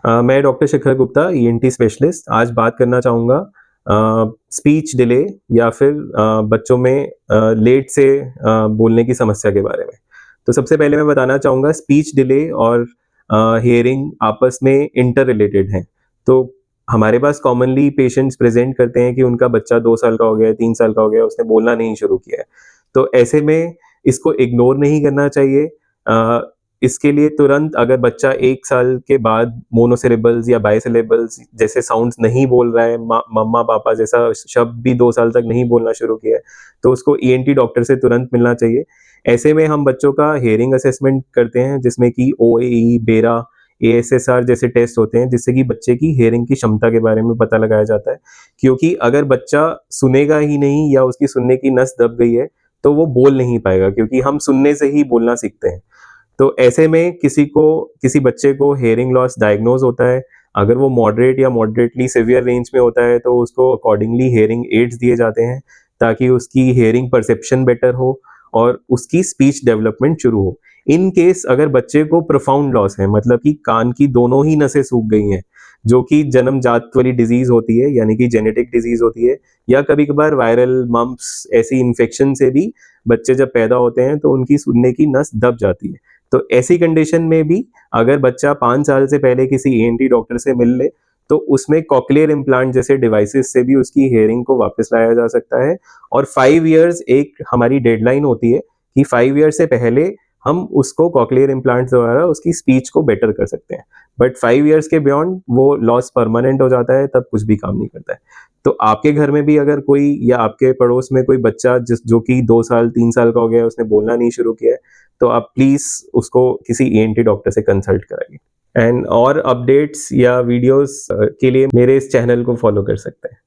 मैं डॉक्टर शिखर Gupta, ENT specialist. आज बात करना चाहूँगा स्पीच डिले या फिर बच्चों में लेट से बोलने की समस्या के बारे में। तो सबसे पहले मैं बताना चाहूँगा स्पीच डिले और हियरिंग आपस में इंटर रिलेटेड हैं। तो हमारे पास कॉमनली पेशेंट्स प्रेज़ेंट करते हैं कि उनका बच्चा 2 साल का हो गया है, 3 साल का हो गया है, उसने बोलना नहीं शुरू किया है। तो ऐसे में इसको इग्नोर नहीं करना चाहिए। अ, इसके लिए तुरंत अगर बच्चा 1 साल के बाद मोनोसिलेबल्स या बाइसिलेबल्स जैसे साउंड्स नहीं बोल रहा है, मम्मा पापा जैसा शब्द भी 2 साल तक नहीं बोलना शुरू किया है, तो उसको ईएनटी डॉक्टर से तुरंत मिलना चाहिए। ऐसे में हम बच्चों का हियरिंग असेसमेंट करते हैं जिसमें कि ओएई, बेरा, एएसएसआर जैसे टेस्ट होते हैं जिससे कि बच्चे की हियरिंग की क्षमता के बारे में पता लगाया जाता है। क्योंकि अगर बच्चा सुनेगा ही नहीं या उसकी सुनने की नस दब गई है, तो वो बोल नहीं पाएगा क्योंकि हम सुनने से ही बोलना सीखते हैं। तो ऐसे में किसी बच्चे को हियरिंग लॉस डायग्नोज होता है। अगर वो मॉडरेट या मॉडरेटली सीवियर रेंज में होता है तो उसको अकॉर्डिंगली हियरिंग एड्स दिए जाते हैं ताकि उसकी हियरिंग परसेप्शन बेटर हो और उसकी स्पीच डेवलपमेंट शुरू हो। इन केस अगर बच्चे को प्रोफाउंड लॉस है, मतलब कि कान की दोनों ही नसें सूख गई हैं, जो कि जन्मजात वाली डिजीज होती है यानी कि जेनेटिक डिजीज होती है, या कभी कभार वायरल मम्प्स ऐसी इन्फेक्शन से भी बच्चे जब पैदा होते हैं तो उनकी सुनने की नस दब जाती है। तो ऐसी कंडीशन में भी अगर बच्चा 5 साल से पहले किसी ईएनटी डॉक्टर से मिल ले, तो उसमें कॉक्लियर इम्प्लांट जैसे डिवाइसेस से भी उसकी हियरिंग को वापस लाया जा सकता है। और 5 इयर्स एक हमारी डेडलाइन होती है कि 5 ईयर से पहले हम उसको कॉक्लियर इम्प्लांट्स द्वारा उसकी स्पीच को बेटर कर सकते हैं। बट 5 इयर्स के बियॉन्ड वो लॉस परमानेंट हो जाता है, तब कुछ भी काम नहीं करता है। तो आपके घर में भी अगर कोई या आपके पड़ोस में कोई बच्चा जो कि 2 साल 3 साल का हो गया है, उसने बोलना नहीं शुरू किया है, तो आप प्लीज़ उसको किसी ईएनटी डॉक्टर से कंसल्ट कराइए। एंड और अपडेट्स या वीडियोस के लिए मेरे इस चैनल को फॉलो कर सकते हैं।